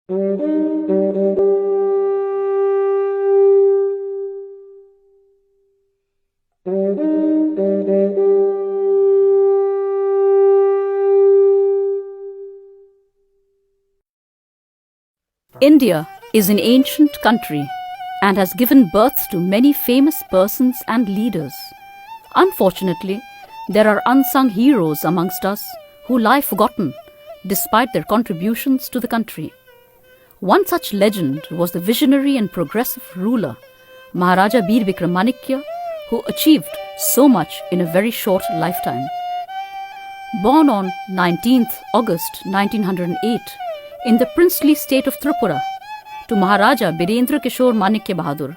India is an ancient country and has given birth to many famous persons and leaders. Unfortunately, there are unsung heroes amongst us who lie forgotten despite their contributions to the country. One such legend was the visionary and progressive ruler, Maharaja Bir Vikramanike, who achieved so much in a very short lifetime. Born on 19th August 1908 in the princely state of Tripura to Maharaja Birendra Kishore Manikya Bahadur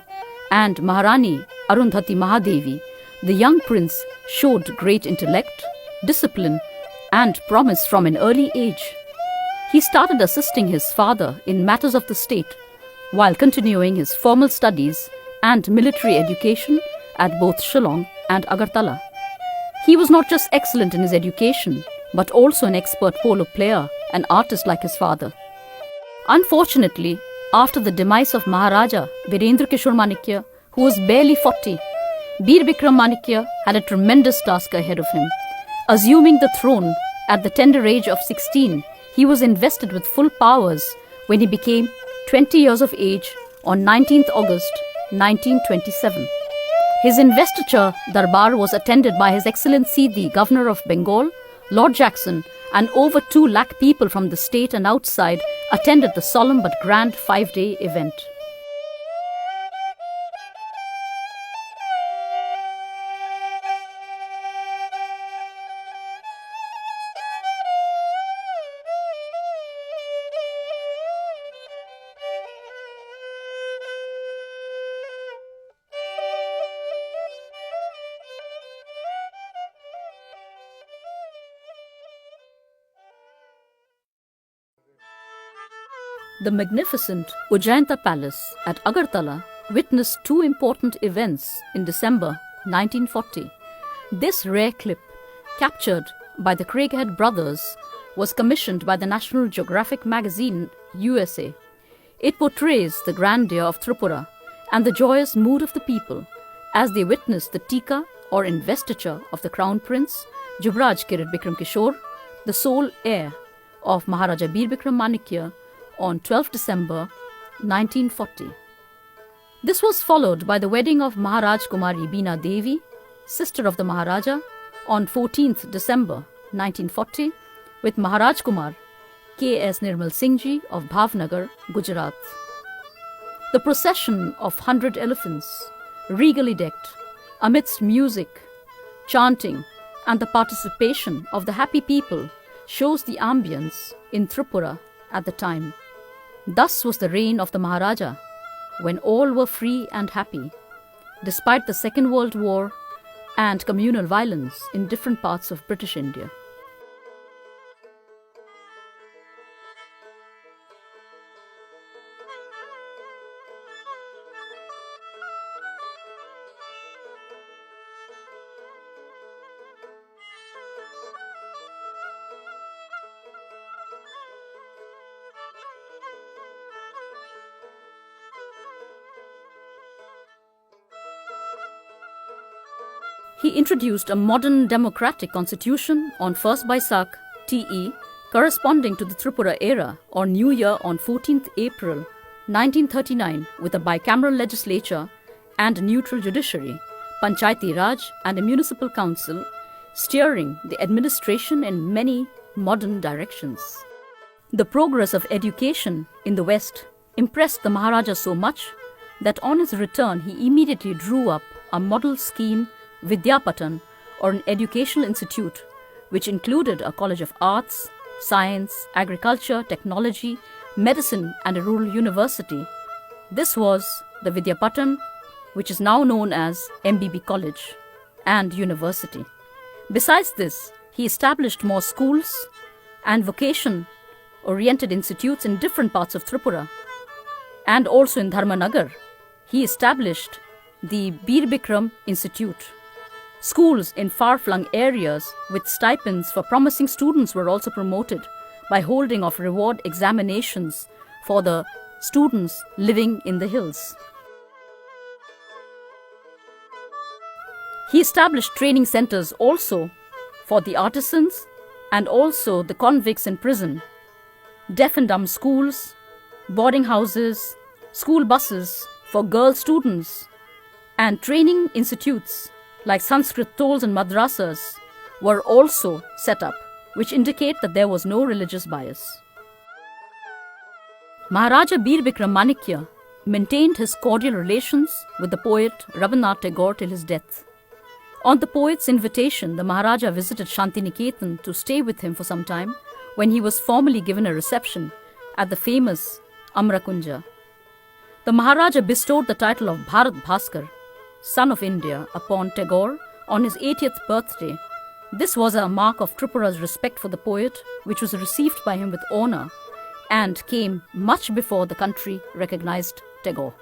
and Maharani Arundhati Mahadevi, the young prince showed great intellect, discipline, and promise from an early age. He started assisting his father in matters of the state while continuing his formal studies and military education at both Shillong and Agartala. He was not just excellent in his education, but also an expert polo player and artist like his father. Unfortunately, after the demise of Maharaja Birendra Kishore Manikya, who was barely 40, Bir Bikram Manikya had a tremendous task ahead of him. Assuming the throne at the tender age of 16, he was invested with full powers when he became 20 years of age on 19th August 1927. His investiture darbar was attended by His Excellency the Governor of Bengal, Lord Jackson, and over 2 lakh people from the state and outside attended the solemn but grand 5-day event. The magnificent Ujjayanta Palace at Agartala witnessed 2 important events in December 1940. This rare clip, captured by the Craighead brothers, was commissioned by the National Geographic magazine USA. It portrays the grandeur of Tripura and the joyous mood of the people as they witnessed the Tika or investiture of the Crown Prince Yuvraj Kirit Bikram Kishore, the sole heir of Maharaja Bir Bikram Manikya, on 12 December 1940. This was followed by the wedding of Maharaj Kumari Beena Devi, sister of the Maharaja, on 14th December 1940 with Maharaj Kumar K.S. Nirmal Singh Ji of Bhavnagar, Gujarat. The procession of 100 elephants, regally decked, amidst music, chanting, and the participation of the happy people shows the ambience in Tripura at the time. Thus was the reign of the Maharaja, when all were free and happy, despite the Second World War and communal violence in different parts of British India. He introduced a modern democratic constitution on 1st Baisakh TE, corresponding to the Tripura era or New Year on 14th April 1939, with a bicameral legislature and a neutral judiciary, Panchayati Raj and a municipal council, steering the administration in many modern directions. The progress of education in the West impressed the Maharaja so much that on his return he immediately drew up a model scheme Vidyapatan, or an educational institute, which included a college of arts, science, agriculture, technology, medicine, and a rural university. This was the Vidyapatan, which is now known as MBB College and University. Besides this, he established more schools and vocation-oriented institutes in different parts of Tripura. And also in Dharmanagar, he established the Bir Bikram Institute. Schools in far-flung areas with stipends for promising students were also promoted by holding of reward examinations for the students living in the hills. He established training centers also for the artisans and also the convicts in prison, deaf and dumb schools, boarding houses, school buses for girl students, and training institutes like Sanskrit tolls and madrasas were also set up, which indicate that there was no religious bias. Maharaja Bir Bikram Manikya maintained his cordial relations with the poet Rabindranath Tagore till his death. On the poet's invitation, the Maharaja visited Shantiniketan to stay with him for some time when he was formally given a reception at the famous Amrakunja. The Maharaja bestowed the title of Bharat Bhaskar, Son of India, upon Tagore on his 80th birthday. This was a mark of Tripura's respect for the poet, which was received by him with honor and came much before the country recognized Tagore.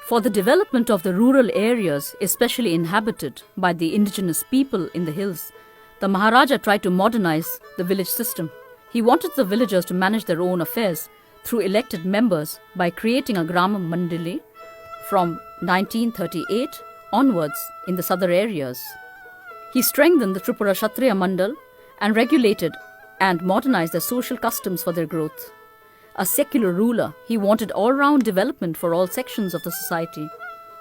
For the development of the rural areas, especially inhabited by the indigenous people in the hills, the Maharaja tried to modernize the village system. He wanted the villagers to manage their own affairs through elected members by creating a Grama Mandali from 1938 onwards in the southern areas. He strengthened the Tripura Kshatriya Mandal and regulated and modernized their social customs for their growth. A secular ruler, he wanted all-round development for all sections of the society.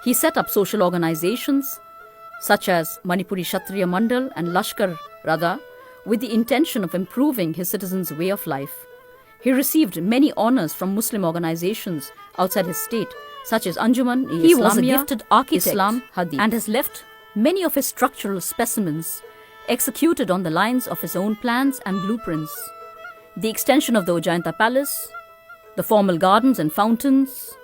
He set up social organizations such as Manipuri Kshatriya Mandal and Lashkar Radha with the intention of improving his citizens' way of life. He received many honors from Muslim organizations outside his state, such as Anjuman-e-Islamiyya, he was a gifted architect, Islam Hadith, and has left many of his structural specimens executed on the lines of his own plans and blueprints. The extension of the Ujjainta Palace, the formal gardens and fountains,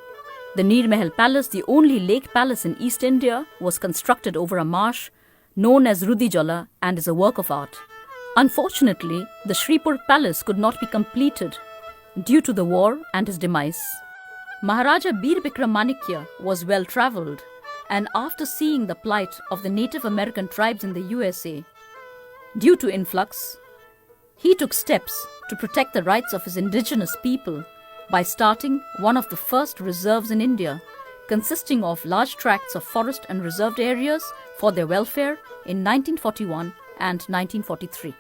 the Nir Mahal Palace, the only lake palace in East India, was constructed over a marsh known as Rudi Jala and is a work of art. Unfortunately, the Shripur Palace could not be completed due to the war and his demise. Maharaja Bir Bikram Manikya was well travelled, and after seeing the plight of the Native American tribes in the USA, due to influx, he took steps to protect the rights of his indigenous people by starting one of the first reserves in India, consisting of large tracts of forest and reserved areas for their welfare in 1941 and 1943.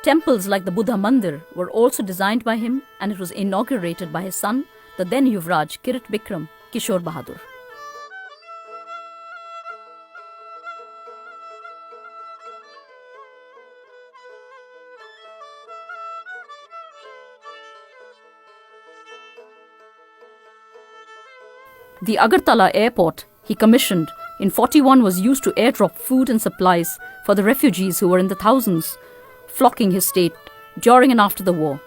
Temples like the Buddha Mandir were also designed by him, and it was inaugurated by his son, the then Yuvraj Kirit Bikram Kishore Bahadur. The Agartala airport he commissioned in 41 was used to airdrop food and supplies for the refugees who were in the thousands flocking his state during and after the war.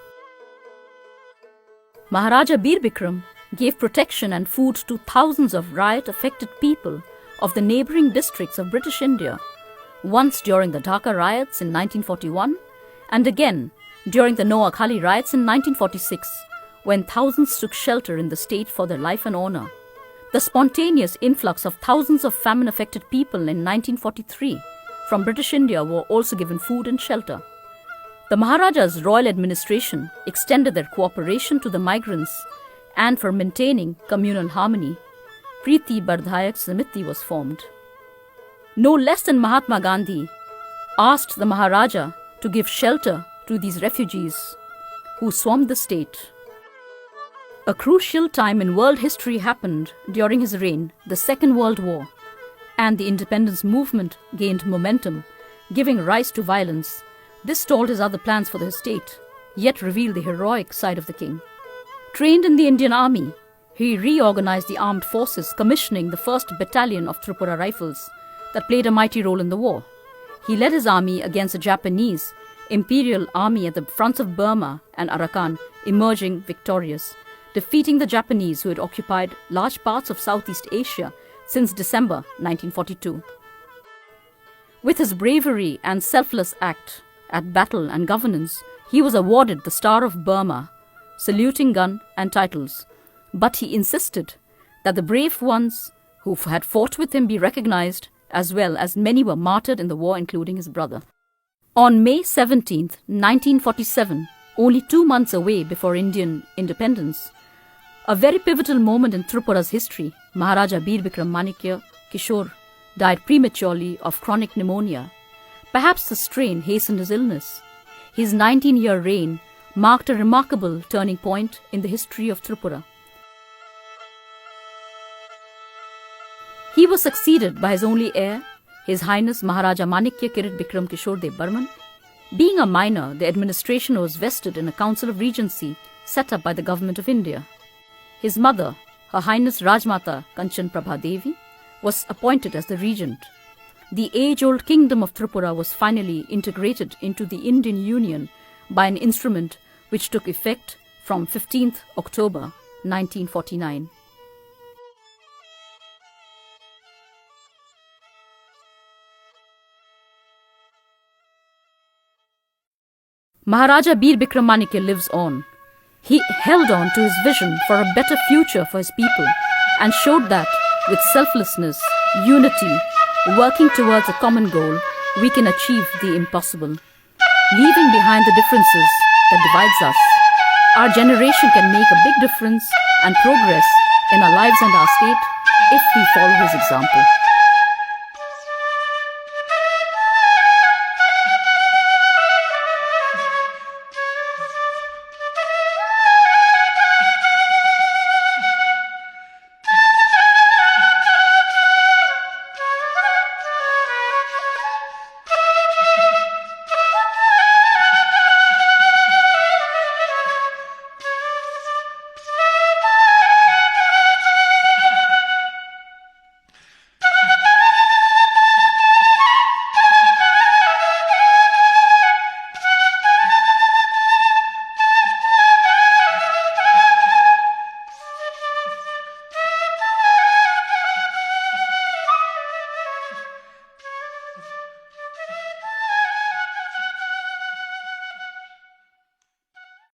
Maharaja Bir Bikram gave protection and food to thousands of riot-affected people of the neighbouring districts of British India, once during the Dhaka riots in 1941 and again during the Noakhali riots in 1946, when thousands took shelter in the state for their life and honour. The spontaneous influx of thousands of famine-affected people in 1943 from British India were also given food and shelter. The Maharaja's royal administration extended their cooperation to the migrants, and for maintaining communal harmony, Preeti Bardhayak Samiti was formed. No less than Mahatma Gandhi asked the Maharaja to give shelter to these refugees who swarmed the state. A crucial time in world history happened during his reign, the Second World War, and the independence movement gained momentum, giving rise to violence. This stalled his other plans for the state, yet revealed the heroic side of the king. Trained in the Indian Army, he reorganized the armed forces, commissioning the 1st Battalion of Tripura Rifles that played a mighty role in the war. He led his army against the Japanese Imperial Army at the fronts of Burma and Arakan, emerging victorious, defeating the Japanese who had occupied large parts of Southeast Asia since December 1942. With his bravery and selfless act, at battle and governance, he was awarded the Star of Burma, saluting gun and titles. But he insisted that the brave ones who had fought with him be recognized, as well as many were martyred in the war, including his brother. On May 17, 1947, only 2 months away before Indian independence, a very pivotal moment in Tripura's history, Maharaja Bir Bikram Manikya Kishore died prematurely of chronic pneumonia. Perhaps the strain hastened his illness. His 19-year reign marked a remarkable turning point in the history of Tripura. He was succeeded by his only heir, His Highness Maharaja Manikya Kirit Bikram Kishore Dev Burman. Being a minor, the administration was vested in a Council of Regency set up by the Government of India. His mother, Her Highness Rajmata Kanchan Prabha Devi, was appointed as the regent. The age-old kingdom of Tripura was finally integrated into the Indian Union by an instrument which took effect from 15th October 1949. Maharaja Bir Bikram Manikya lives on. He held on to his vision for a better future for his people and showed that with selflessness, unity, working towards a common goal, we can achieve the impossible. Leaving behind the differences that divides us, our generation can make a big difference and progress in our lives and our state if we follow his example.